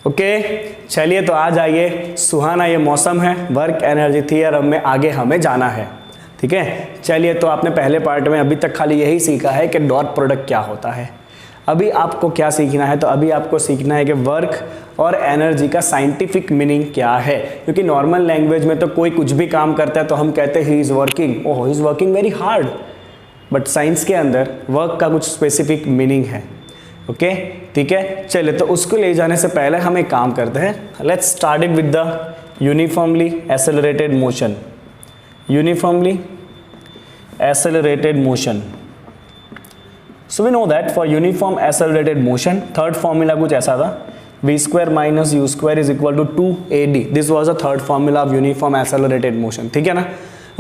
Okay चलिए तो आ जाइए, सुहाना ये मौसम है, वर्क एनर्जी थ्योरम में आगे हमें जाना है। ठीक है, चलिए तो आपने पहले पार्ट में अभी तक खाली यही सीखा है कि डॉट प्रोडक्ट क्या होता है। अभी आपको क्या सीखना है, तो अभी आपको सीखना है कि वर्क और एनर्जी का साइंटिफिक मीनिंग क्या है। क्योंकि नॉर्मल लैंग्वेज में तो कोई कुछ भी काम करता है तो हम कहते हैं he is working, oh he is working very hard, but science के अंदर वर्क का कुछ स्पेसिफिक मीनिंग है। ओके ठीक है, चलिए तो उसको ले जाने से पहले हम एक काम करते हैं, let's start it with the uniformly accelerated motion. Uniformly accelerated motion, so we know that for uniform accelerated motion third formula कुछ ऐसा था, v square minus u square is equal to 2ad, this was the third formula of uniform accelerated motion। ठीक है ना,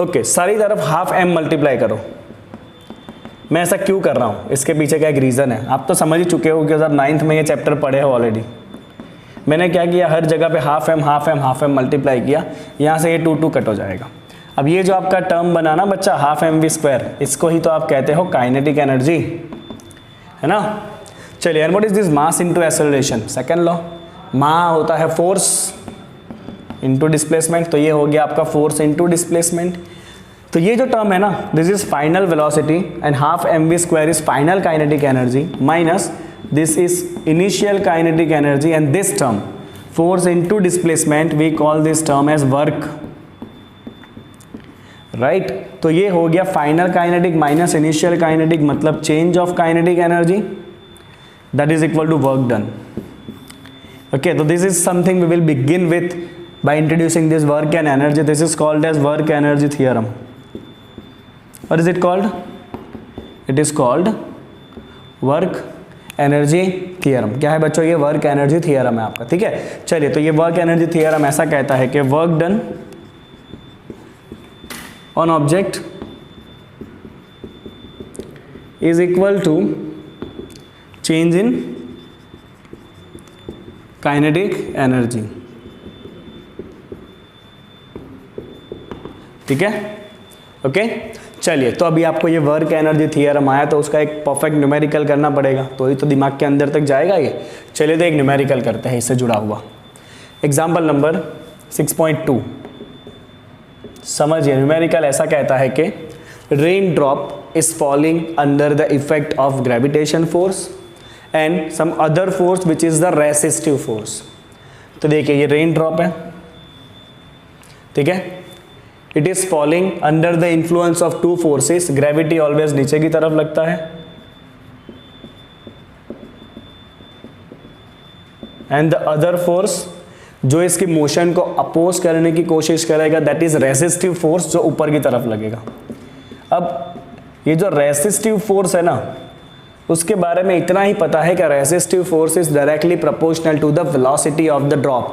okay सारी तरफ half m multiply करो। मैं ऐसा क्यों कर रहा हूँ, इसके पीछे का एक रीज़न है, आप तो समझ ही चुके हो कि जब 9th में ये चैप्टर पढ़े हो ऑलरेडी। मैंने क्या किया, हर जगह पे हाफ m मल्टीप्लाई किया, यहाँ से ये 2 कट हो जाएगा। अब ये जो आपका टर्म बना ना बच्चा हाफ mv स्क्वायर, इसको ही तो आप कहते हो काइनेटिक एनर्जी, है ना। चलिए, and what is this mass into acceleration, second law, mass होता है फोर्स इनटू डिस्प्लेसमेंट, तो ये हो गया आपका फोर्स इनटू डिस्प्लेसमेंट। तो ये जो टर्म है ना, this is final velocity and half mv square is final kinetic energy minus this is initial kinetic energy, and this term force into displacement we call this term as work, right. तो ये हो गया final kinetic minus initial kinetic, मतलब change of kinetic energy, that is equal to work done. Okay, तो this is something we will begin with by introducing this work and energy. This is called as work energy theorem. What is it called? It is called work energy theorem. क्या है बच्चों? ये work energy theorem है आपका। ठीक है, चलिए तो ये वर्क एनर्जी थ्योरम ऐसा कहता है कि work done on object is equal to change in kinetic energy। ठीक है, ओके चलिए तो अभी आपको ये वर्क एनर्जी थ्योरम आया तो उसका एक परफेक्ट न्यूमेरिकल करना पड़ेगा, तो ही तो दिमाग के अंदर तक जाएगा ये। चलिए तो एक न्यूमेरिकल करते हैं इससे जुड़ा हुआ। एग्जाम्पल नंबर 6.2, समझिए न्यूमेरिकल ऐसा कहता है कि rain drop is falling under the effect of gravitation force and some other force which is the resistive force. तो देखिए ये रेन ड्रॉप है, ठीक है, it is falling under the influence of 2 forces, gravity always नीचे की तरफ लगता है एंड द अदर फोर्स जो इसकी मोशन को अपोज करने की कोशिश करेगा, दैट इज रेसिस्टिव फोर्स, जो ऊपर की तरफ लगेगा। अब ये जो रेसिस्टिव फोर्स है ना, उसके बारे में इतना ही पता है कि resistive force is directly proportional to the velocity of the drop.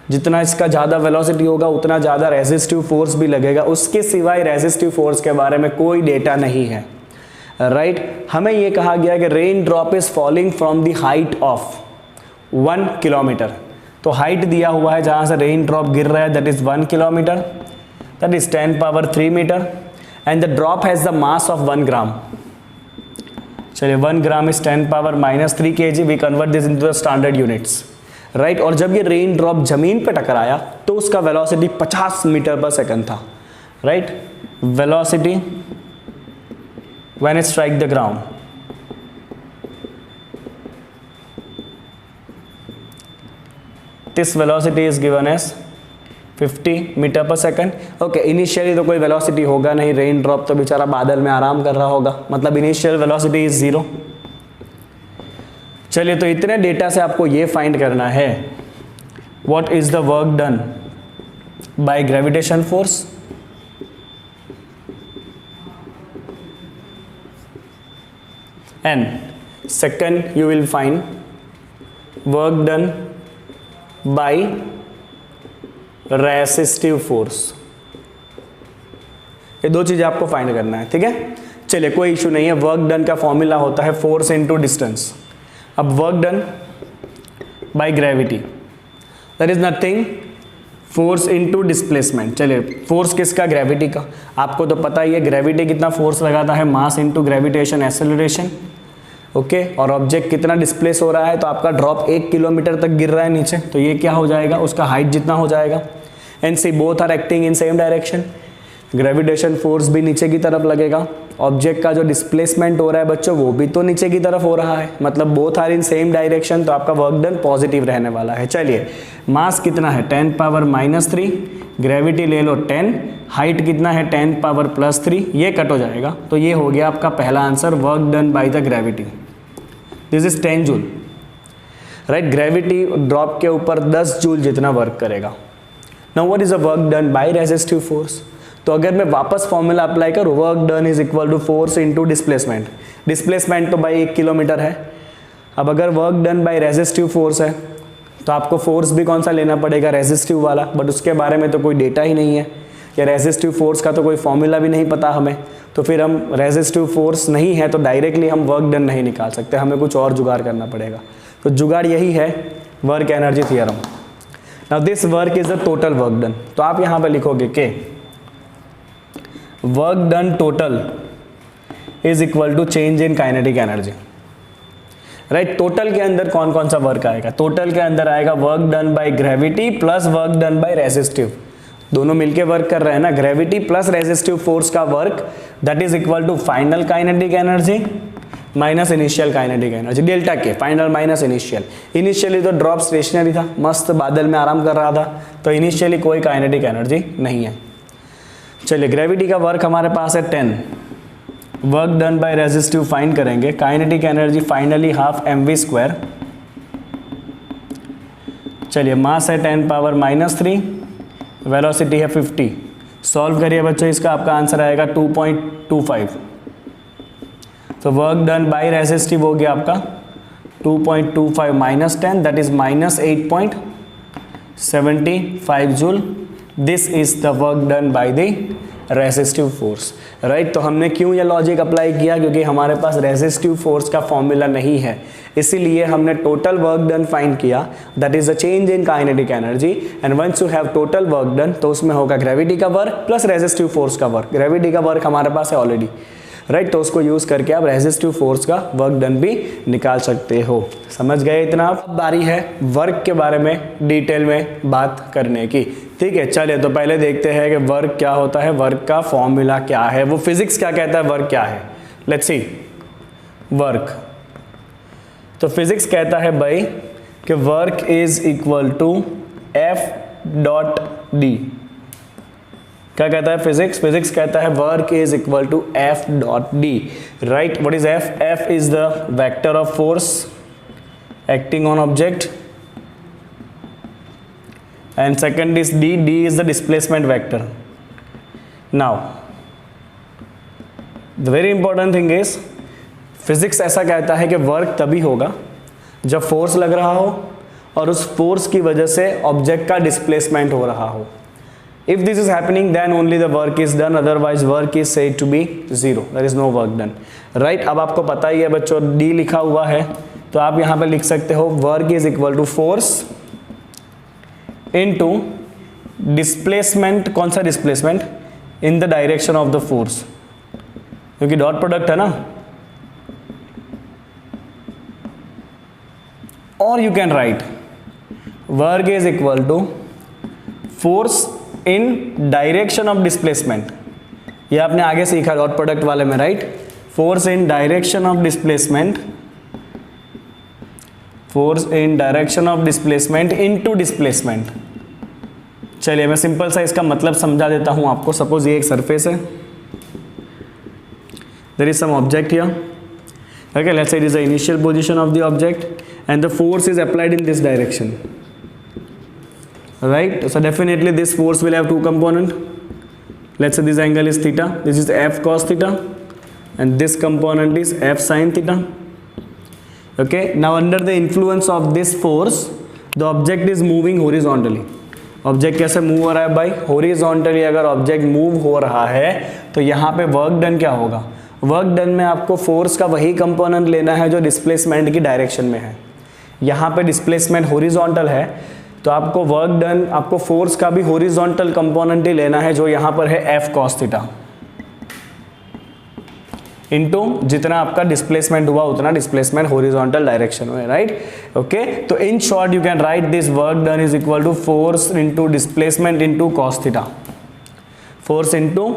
जितना इसका ज़्यादा वेलोसिटी होगा उतना ज़्यादा रेसिस्टिव फोर्स भी लगेगा। उसके सिवाय रेसिस्टिव फोर्स के बारे में कोई डेटा नहीं है, राइट। हमें ये कहा गया कि rain drop is falling from the height of 1 kilometre. तो हाइट दिया हुआ है जहाँ से रेन ड्रॉप गिर रहा है, that is 1 kilometre, that is 10 power 3 metre, and the drop has the mass of 1 gram. चलिए 1 gram is 10 power -3 kg, we convert this into the standard units, right. और जब ये रेन ड्रॉप जमीन पे टकराया तो उसका वेलोसिटी 50 मीटर पर सेकंड था, right. Velocity when it strike the ground, this velocity is given as 50 metre per second. Okay, initially तो कोई वेलोसिटी होगा नहीं, रेन ड्रॉप तो बेचारा बादल में आराम कर रहा होगा, मतलब इनिशियल वेलोसिटी इज 0। चलिए तो इतने डेटा से आपको ये फाइंड करना है what is the work done bye gravitation force and second you will find work done bye resistive force. ये 2 चीजें आपको फाइंड करना है, ठीक है। चलिए कोई इशू नहीं है, वर्क डन का फॉर्मूला होता है फोर्स इनटू डिस्टेंस। अब work done by gravity, that is nothing force into displacement. चलिए फोर्स किसका? ग्रेविटी का। आपको तो पता ही है ग्रेविटी कितना फोर्स लगाता है, mass into gravitation acceleration, okay और ऑब्जेक्ट कितना डिस्प्लेस हो रहा है, तो आपका ड्रॉप 1 किलोमीटर तक गिर रहा है नीचे, तो ये क्या हो जाएगा, उसका हाइट जितना हो जाएगा। And see both are acting in same direction, gravitation force भी नीचे की तरफ लगेगा, ऑब्जेक्ट का जो डिस्प्लेसमेंट हो रहा है बच्चों वो भी तो नीचे की तरफ हो रहा है, मतलब both are in same direction, तो आपका वर्क डन पॉजिटिव रहने वाला है। चलिए मास कितना है 10 पावर -3, ग्रेविटी ले लो 10, हाइट कितना है 10 पावर +3, ये कट हो जाएगा, तो ये हो गया आपका पहला answer, work done by the gravity, this is 10 joule, right. Gravity drop के ऊपर 10 जूल जितना वर्क करेगा। Now what is a work done by resistive force, तो अगर मैं वापस फॉर्मूला अप्लाई करूँ, work done is equal to force into displacement, displacement तो भाई 1 किलोमीटर है। अब अगर work done by resistive force है तो आपको फोर्स भी कौन सा लेना पड़ेगा, रेजिस्टिव वाला, बट उसके बारे में तो कोई डेटा ही नहीं है, या रेजिस्टिव फोर्स का तो कोई फॉर्मूला भी नहीं पता हमें, तो फिर हम रेजिस्टिव फोर्स नहीं है तो डायरेक्टली हम वर्क डन नहीं निकाल सकते, हमें कुछ और जुगाड़ करना पड़ेगा। तो जुगाड़ यही है work energy theorem. Now this work is the total work done, तो आप यहाँ पे लिखोगे कि work done total is equal to change in kinetic energy, right. Total के अंदर कौन कौन सा वर्क आएगा, टोटल के अंदर आएगा work done by gravity plus work done by resistive, दोनों मिलके वर्क कर रहे हैं ना, ग्रेविटी प्लस रेजिस्टिव फोर्स का work, that is equal to final kinetic energy minus initial kinetic energy, delta K, final minus initial. Initially तो drop stationary था, मस्त बादल में आराम कर रहा था, तो इनिशियली कोई काइनेटिक एनर्जी नहीं है। चलिए ग्रेविटी का वर्क हमारे पास है 10, work done by resistive find करेंगे, kinetic energy finally half mv²। चलिए मास है 10 पावर -3, वेलोसिटी है 50, सॉल्व करिए बच्चों, इसका आपका आंसर आएगा 2.25। तो वर्क डन बाय रेजिस्टिव हो गया आपका 2.25 minus 10, that is -8.75 joule. This is the work done by the resistive force, right. तो हमने क्यों ये लॉजिक अप्लाई किया, क्योंकि हमारे पास रेजिस्टिव फोर्स का फॉर्मूला नहीं है, इसीलिए हमने टोटल वर्क डन फाइंड किया, that is the change in kinetic energy. And once you have total work done तो उसमें होगा ग्रेविटी का वर्क प्लस रेजिस्टिव फोर्स का वर्क, ग्रेविटी का वर्क हमारे पास है ऑलरेडी, राइट, तो उसको यूज करके आप रेजिस्टिव फोर्स का वर्क डन भी निकाल सकते हो। समझ गए इतना? अब बारी है वर्क के बारे में डिटेल में बात करने की, ठीक है। चलिए तो पहले देखते हैं कि वर्क क्या होता है, वर्क का फॉर्मूला क्या है, वो फिजिक्स क्या कहता है वर्क क्या है। लेट्स सी वर्क, तो फिजिक्स कहता है भाई कि work is equal to F.D। क्या कहता है फिजिक्स? फिजिक्स कहता है work is equal to F.D, right. What is F? F is the vector of force acting on object, and second is D. D is the displacement vector. Now the very important thing is physics ऐसा कहता है कि work तभी होगा जब force लग रहा हो और उस फोर्स की वजह से ऑब्जेक्ट का डिस्प्लेसमेंट हो रहा हो। If this is happening then only the work is done, otherwise work is said to be zero, there is no work done, right। अब आपको पता ही है बच्चों D लिखा हुआ है, तो आप यहाँ पे लिख सकते हो work is equal to force into displacement, कौन सा displacement, in the direction of the force, क्योंकि डॉट प्रोडक्ट है ना। और you can write work is equal to force in direction of displacement, ये आपने आगे सीखा डॉट प्रोडक्ट वाले में, right. Force in direction of displacement, force in direction of displacement into displacement. चलिए मैं सिंपल सा इसका मतलब समझा देता हूं आपको। सपोज ये एक सरफेस है, there is some object here, okay, let's say it is the initial position of the object and the force is applied in this direction, right। So definitely this force will have two component, let's say this angle is theta, this is F cos theta and this component is F sin theta, okay। Now under the influence of this force the object is moving horizontally। Object कैसे move हो रहा है भाई? Horizontally. अगर object move हो रहा है तो यहाँ पे वर्क डन क्या होगा? वर्क डन में आपको फोर्स का वही कंपोनेंट लेना है जो डिस्प्लेसमेंट की डायरेक्शन में है। यहाँ पे डिस्प्लेसमेंट हॉरिजॉन्टल है तो आपको वर्क डन, आपको फोर्स का भी हॉरिजॉन्टल कंपोनेंट ही लेना है जो यहाँ पर है F cos थीटा। इनटू जितना आपका डिस्प्लेसमेंट हुआ उतना डिस्प्लेसमेंट हॉरिजॉन्टल डायरेक्शन में, राइट? ओके, तो in short you can write this work done is equal to force into displacement into cos theta, force into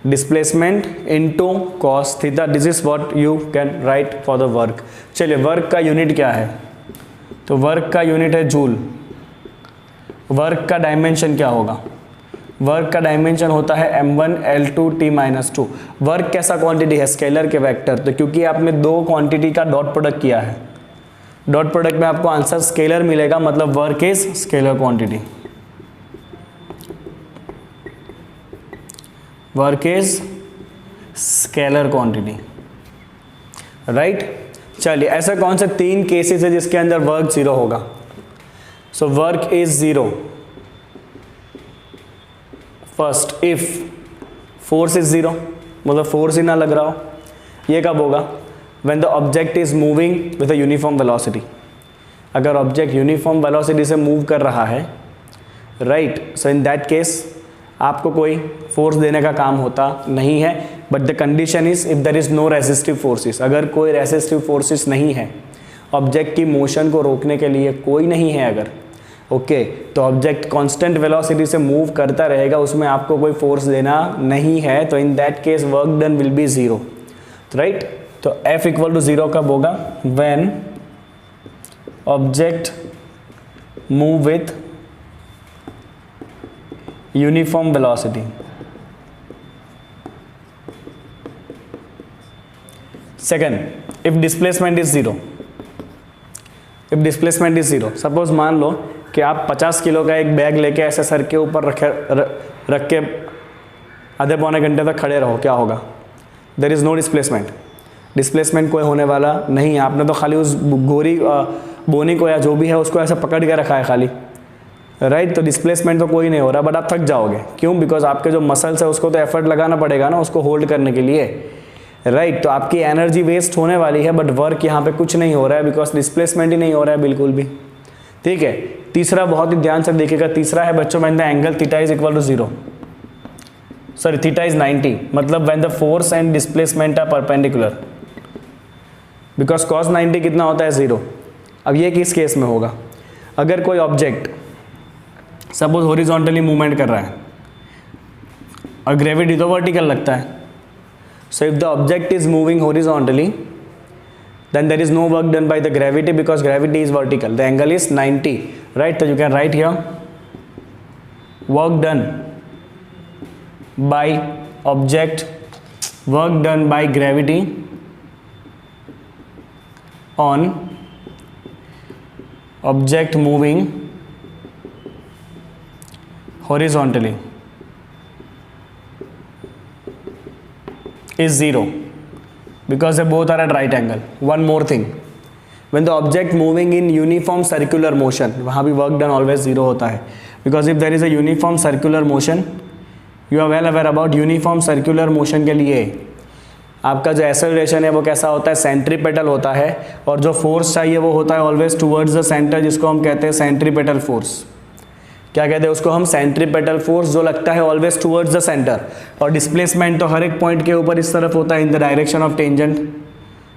displacement into cos theta, this is what you can write for the work. चलिए, work का unit क्या है? तो work का unit है joule. Work का dimension क्या होगा? वर्क का डायमेंशन होता है m1 L2 T-2। वर्क कैसा क्वांटिटी है? स्केलर के वेक्टर। तो क्योंकि आपने दो क्वांटिटी का डॉट प्रोडक्ट किया है, डॉट प्रोडक्ट में आपको आंसर स्केलर मिलेगा, मतलब work is scalar quantity, work is scalar quantity, right? चलिए, ऐसा कौन से 3 केसेस है जिसके अंदर वर्क 0 होगा? So work is 0 first if force is 0, मतलब फोर्स ही ना लग रहा हो। ये कब होगा? When the object is moving with a uniform velocity. अगर ऑब्जेक्ट यूनिफॉर्म वेलोसिटी से मूव कर रहा है, right, so in that case आपको कोई फोर्स देने का काम होता नहीं है, but the condition is if there is no resistive forces. अगर कोई रेसिस्टिव फोर्सेस नहीं है, ऑब्जेक्ट की मोशन को रोकने के लिए कोई नहीं है अगर, ओके, तो ऑब्जेक्ट कांस्टेंट वेलोसिटी से मूव करता रहेगा, उसमें आपको कोई फोर्स देना नहीं है, तो इन that case work done will be 0, right? तो F इक्वल टू 0 कब होगा? When object move with uniform velocity. Second, if displacement is 0, if displacement is 0, suppose मान लो कि आप 50 किलो का एक बैग लेके ऐसे सर के ऊपर रख के आधे पौने घंटे तक खड़े रहो, क्या होगा? There is no displacement, displacement कोई होने वाला नहीं है। आपने तो खाली उस गोरी बोनी को या जो भी है उसको ऐसे पकड़ के रखा है खाली, राइट? तो डिस्प्लेसमेंट तो कोई नहीं हो रहा, बट आप थक जाओगे। क्यों? बिकॉज आपके जो मसल्स है उसको तो एफर्ट लगाना पड़ेगा ना उसको होल्ड करने के लिए, राइट? तो आपकी एनर्जी वेस्ट होने वाली है, बट वर्क यहाँ पे कुछ नहीं हो रहा है बिकॉज डिस्प्लेसमेंट ही नहीं हो रहा है बिल्कुल भी, ठीक है? तीसरा बहुत ही ध्यान से देखिएगा, तीसरा है बच्चों when the angle theta is equal to 0, sorry theta is 90, मतलब when the force and displacement are perpendicular, because cos 90 कितना होता है? 0। अब ये किस केस में होगा? अगर कोई ऑब्जेक्ट सपोज हॉरिजॉन्टली मूवमेंट कर रहा है और ग्रेविटी तो वर्टिकल लगता है, so if the object is moving horizontally then there is no work done by the gravity because gravity is vertical, the angle is 90, right? So you can write here work done by object, work done by gravity on object moving horizontally is 0 because they both are at right angle. One more thing, when the object moving in uniform circular motion, वहाँ भी work done always 0 होता है, because if there is a uniform circular motion, you are well aware about uniform circular motion के लिए आपका जो acceleration है वो कैसा होता है? सेंट्रीपेटल होता है, और जो फोर्स चाहिए वो होता है ऑलवेज टुवर्ड्स द सेंटर, जिसको हम कहते हैं सेंट्रीपेटल फोर्स। क्या कहते हैं उसको हम? सेंट्रीपेटल फोर्स, जो लगता है ऑलवेज टुवर्ड्स द सेंटर। और डिस्प्लेसमेंट तो हर एक पॉइंट के ऊपर इस तरफ होता है, इन द डायरेक्शन ऑफ टेंजेंट।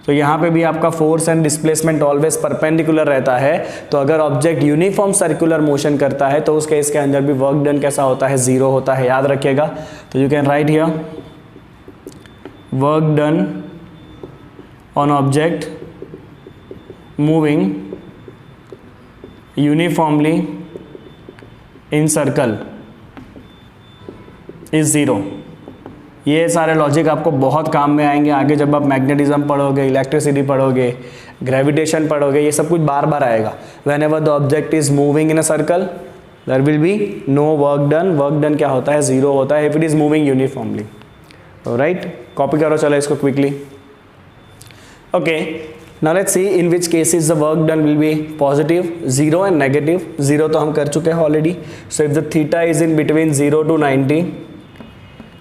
तो यहाँ पे भी आपका force and displacement always perpendicular रहता है। तो अगर ऑब्जेक्ट यूनिफॉर्म सर्कुलर मोशन करता है तो उस केस के अंदर भी वर्क डन कैसा होता है? 0 होता है, याद रखिएगा। तो you can right here work done on object moving uniformly in circle is 0। ये सारे लॉजिक आपको बहुत काम में आएंगे आगे, जब आप मैग्नेटिज्म पढ़ोगे, इलेक्ट्रिसिटी पढ़ोगे, ग्रेविटेशन पढ़ोगे, ये सब कुछ बार बार आएगा। Whenever the object is moving in a circle there will be no work done. Work done क्या होता है? 0 होता है if it is moving uniformly. Right, copy करो चलो इसको quickly. Okay, now let's see in which cases the work done will be positive, 0 and negative। 0 तो हम कर चुके हैं already. so if the theta is in between 0 to 90,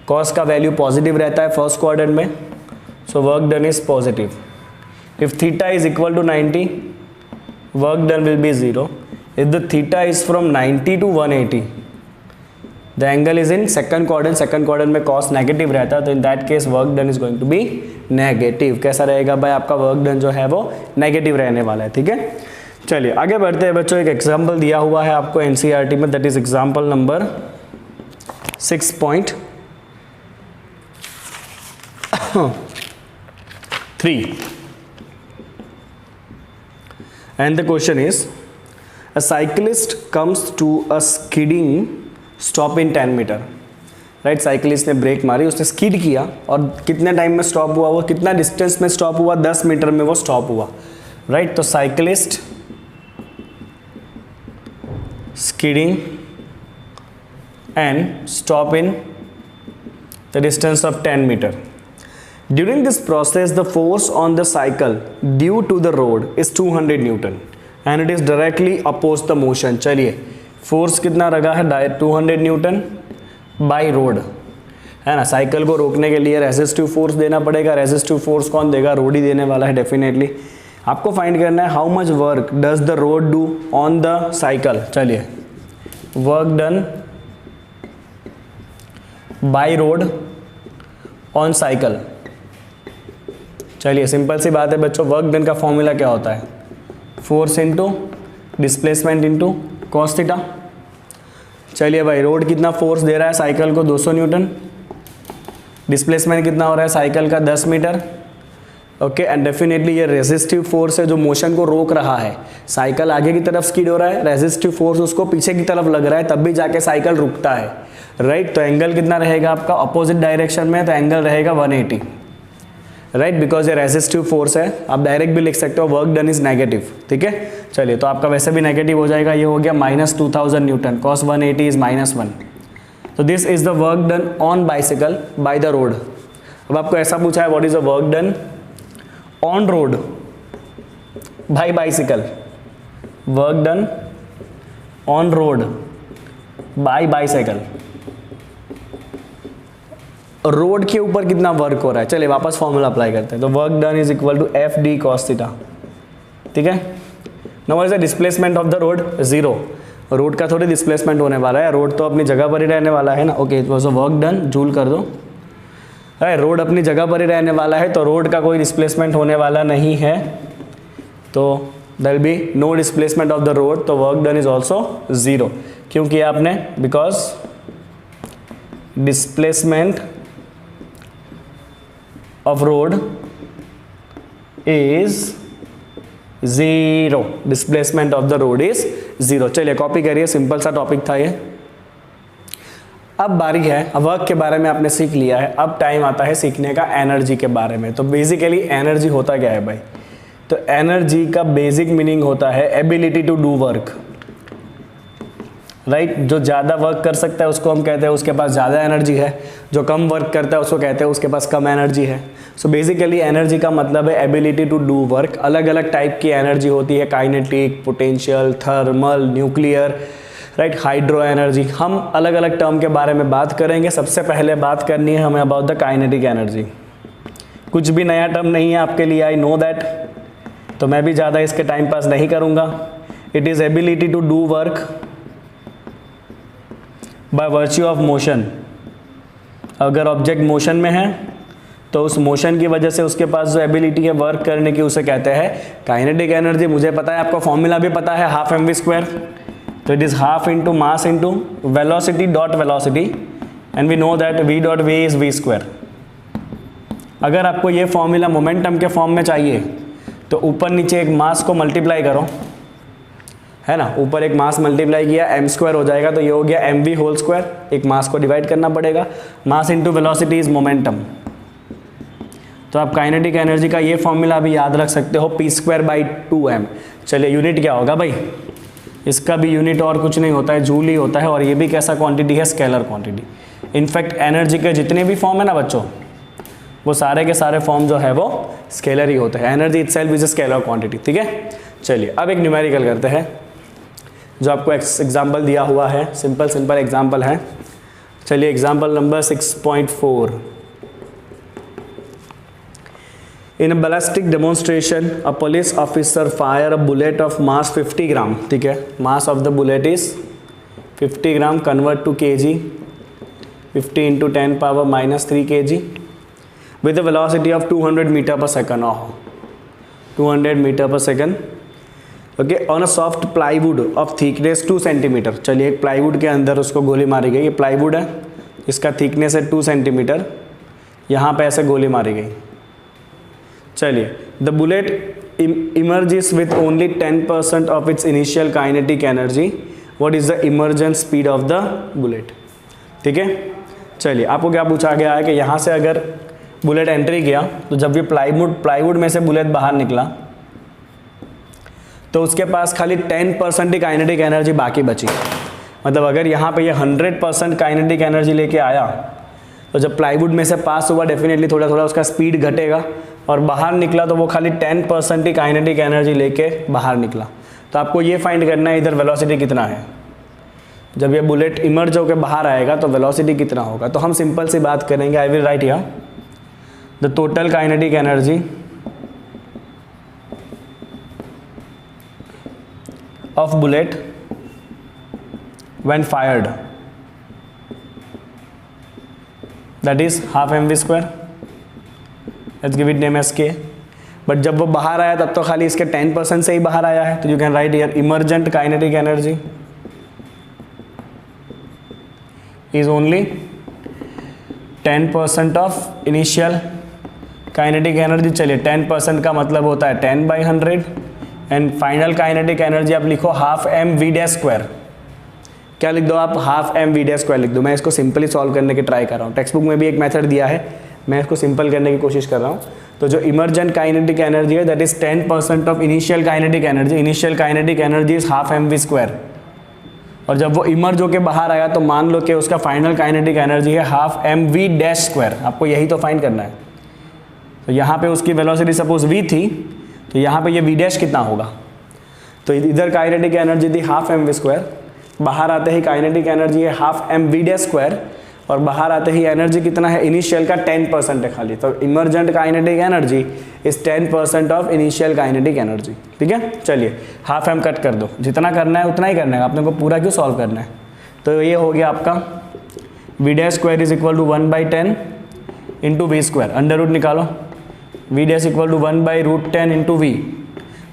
cos का value positive रहता है फर्स्ट क्वाड्रेंट में, so work done is positive। if theta is equal to 90, work done will be 0। if the theta is from 90 to 180, the angle is in second quadrant। second quadrant में cos negative रहता है, तो in that case work done is going to be negative. कैसा रहेगा भाई आपका work done जो है वो नेगेटिव रहने वाला है, ठीक है। चलिए आगे बढ़ते हैं बच्चों, एक एग्जाम्पल दिया हुआ है आपको एनसीईआरटी में, that is example number 6.3 and the question is a cyclist comes to a skidding stop in 10 metre, right. Cyclist ने ब्रेक मारी, उसने स्किड किया और कितने टाइम में स्टॉप हुआ, वो कितना डिस्टेंस में स्टॉप हुआ, 10 मीटर में वो स्टॉप हुआ, राइट। तो cyclist skidding and stop in the distance of 10 meter. During this process, the force on the cycle due to the road is 200 Newton and it is directly opposed the motion. चलिए force कितना लगा है, 200 Newton by road, है ना। Cycle को रोकने के लिए रेजिस्टिव फोर्स देना पड़ेगा। रेजिस्टिव फोर्स कौन देगा, रोड ही देने वाला है डेफिनेटली। आपको फाइंड करना है how much work does the road do on the cycle. चलिए work done by road on cycle. चलिए सिंपल सी बात है बच्चों, वर्क डन का फॉर्मूला क्या होता है, force into displacement into cos theta. चलिए भाई रोड कितना फोर्स दे रहा है साइकिल को, 200 न्यूटन। डिस्प्लेसमेंट कितना हो रहा है साइकिल का, 10 मीटर। ओके, एंड डेफिनेटली ये रेजिस्टिव फोर्स है जो मोशन को रोक रहा है। साइकिल आगे की तरफ स्किड हो रहा है, रेजिस्टिव फोर्स उसको पीछे की तरफ लग रहा है, तब भी जाके साइकिल रुकता है, राइट। तो एंगल कितना रहेगा आपका, अपोजिट डायरेक्शन में, तो एंगल रहेगा 180, राइट, बिकॉज ये रेजिस्टिव फोर्स है। आप डायरेक्ट भी लिख सकते हो वर्क डन इज नेगेटिव, ठीक है। चलिए तो आपका वैसे भी नेगेटिव हो जाएगा, ये हो गया -2000 न्यूटन, cos 180 इज -1। तो this is the work done on bicycle by the road. अब आपको ऐसा पूछा है what is the work done on road by bicycle, work done on road by bicycle. Road के ऊपर कितना वर्क हो रहा है, चलिए वापस फॉर्मूला अप्लाई करते हैं। तो work done is equal to F D cos theta, ठीक है। Now what is the displacement of the road, 0। Road का थोड़ी डिस्प्लेसमेंट होने वाला है, रोड तो अपनी जगह पर ही रहने वाला है ना। Okay, it was a work done, joule कर दो। रोड अपनी जगह पर ही रहने वाला है, तो रोड का कोई डिस्प्लेसमेंट होने वाला नहीं है, तो there will be no displacement of the road. तो वर्क डन इज ऑल्सो 0, क्योंकि आपने because displacement of road is 0, displacement of the road is 0। चलिए कॉपी करिए, सिंपल सा टॉपिक था ये। अब बारी है, अब वर्क के बारे में आपने सीख लिया है, अब टाइम आता है सीखने का एनर्जी के बारे में। तो बेसिकली एनर्जी होता क्या है भाई, तो एनर्जी का बेसिक मीनिंग होता है ability to do work, right. जो ज़्यादा वर्क कर सकता है उसको हम कहते हैं उसके पास ज़्यादा एनर्जी है, जो कम वर्क करता है उसको कहते हैं उसके पास कम एनर्जी है। सो बेसिकली एनर्जी का मतलब है एबिलिटी टू डू वर्क। अलग अलग टाइप की एनर्जी होती है, kinetic, potential, thermal, nuclear, right, hydro energy. हम अलग अलग टर्म के बारे में बात करेंगे। सबसे पहले बात करनी है हमें अबाउट द काइनेटिक एनर्जी। कुछ भी नया टर्म नहीं है आपके लिए, आई नो दैट, तो मैं भी ज़्यादा इसके टाइम पास नहीं करूँगा। It is ability to do work by virtue of motion. अगर ऑब्जेक्ट मोशन में है तो उस मोशन की वजह से उसके पास जो एबिलिटी है वर्क करने की, उसे कहते हैं काइनेटिक एनर्जी। मुझे पता है, आपको फॉर्मूला भी पता है, हाफ mv²। तो it is half into mass into velocity dot velocity, and we know that v dot v is v²। अगर आपको ये फॉर्मूला मोमेंटम के फॉर्म में चाहिए तो ऊपर नीचे एक मास को मल्टीप्लाई करो, है ना। ऊपर एक मास मल्टीप्लाई किया, m² हो जाएगा, तो ये हो गया mv²। एक मास को डिवाइड करना पड़ेगा, मास इंटू वेलोसिटी इज मोमेंटम। तो आप काइनेटिक एनर्जी का ये फॉर्मूला भी याद रख सकते हो, p²/2m। चलिए यूनिट क्या होगा भाई, इसका भी यूनिट और कुछ नहीं होता है, जूल ही होता है। और ये भी कैसा क्वांटिटी है, स्केलर क्वांटिटी। इनफैक्ट एनर्जी के जितने भी फॉर्म है ना बच्चों, वो सारे के सारे फॉर्म जो है वो स्केलर ही होते हैं। Energy itself is a scalar quantity, ठीक है। चलिए अब एक न्यूमेरिकल करते हैं, जो आपको एग्जाम्पल दिया हुआ है, सिंपल एग्जाम्पल है। चलिए example number 6.4। In a ballistic demonstration, a police officer fire a bullet of mass 50 gram, ठीक है। Mass of the bullet is 50 gram, convert to kg, 50 into 10⁻³ kg, with velocity of 200 metre per second, 200 metre per second, okay, on a soft plywood of thickness 2 centimetre. चलिए एक plywood के अंदर उसको गोली मारी गई, ये प्लाईवुड है, इसका थिकनेस है 2 सेंटीमीटर, यहाँ पे ऐसे गोली मारी गई। चलिए, the bullet emerges with only 10% of its initial kinetic energy. What is the emergence speed of the bullet? ठीक है, चलिए आपको क्या पूछा गया है कि यहाँ से अगर बुलेट एंट्री किया तो जब ये प्लाईवुड में से बुलेट बाहर निकला तो उसके पास खाली 10% ही काइनेटिक एनर्जी बाकी बची। मतलब अगर यहाँ पे ये 100% काइनेटिक एनर्जी लेके आया तो जब प्लाईवुड में से पास हुआ डेफिनेटली थोड़ा थोड़ा उसका स्पीड घटेगा, और बाहर निकला तो वो खाली 10% ही काइनेटिक एनर्जी लेके बाहर निकला। तो आपको ये फाइंड करना है इधर वेलोसिटी कितना है। जब ये बुलेट इमर्ज होकर बाहर आएगा तो वेलोसिटी कितना होगा। तो हम सिंपल सी बात करेंगे, I will write here the total kinetic energy of bullet when fired, that is half mv², let's give it name S के। बट जब वो बाहर आया तब तो खाली इसके 10% से ही बाहर आया है, तो you can right here emergent kinetic energy is only 10% of initial kinetic energy. चलिए 10% का मतलब होता है 10/100 एंड फाइनल काइनेटिक एनर्जी आप लिखो हाफ mv²। क्या लिख दो आप, हाफ mv² लिख दो। मैं इसको सिंपली सॉल्व करने की ट्राई कर रहा हूँ, टेक्स्ट बुक में भी एक मेथड दिया है, मैं इसको सिंपल करने की कोशिश कर रहा हूँ। तो जो इमर्जेंट काइनेटिक एनर्जी है that is 10% of initial kinetic energy. Initial kinetic energy is half mv², और जब वो इमर्ज होके बाहर आया तो मान लो कि उसका फाइनल काइनेटिक एनर्जी है हाफ mv²। आपको यही तो फाइंड करना है। तो यहाँ पे उसकी वेलोसिटी सपोज v थी, तो यहाँ पे ये v' कितना होगा। तो इधर काइनेटिक एनर्जी थी हाफ mv², बाहर आते ही काइनेटिक एनर्जी है हाफ mv², और बाहर आते ही एनर्जी कितना है इनिशियल का 10% है खाली। तो emergent kinetic energy is 10% of initial kinetic energy. ठीक है, चलिए हाफ m कट कर दो, जितना करना है उतना ही करना है, आपने को पूरा क्यों सॉल्व करना है। तो ये हो गया आपका v² is equal to 1/10 into v², under root निकालो, v' equal to 1/√10 into v।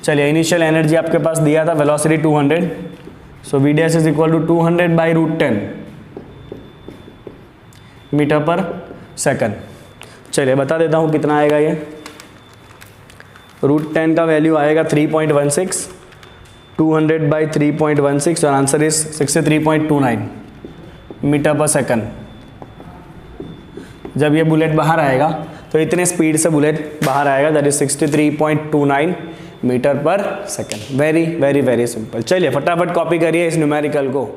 चलिए इनिशियल एनर्जी आपके पास दिया था velocity 200, so v' is equal to 200/√10 metre per second. चलिए बता देता हूँ कितना आएगा ये। √10 का वैल्यू आएगा 3.16, 200/3.16, और answer is 63.29 metre per second. जब ये बुलेट बाहर आएगा तो इतने स्पीड से बुलेट बाहर आएगा, that is 63.29 metre per second. Very very very simple. चलिए फटाफट कॉपी करिए इस न्यूमेरिकल को।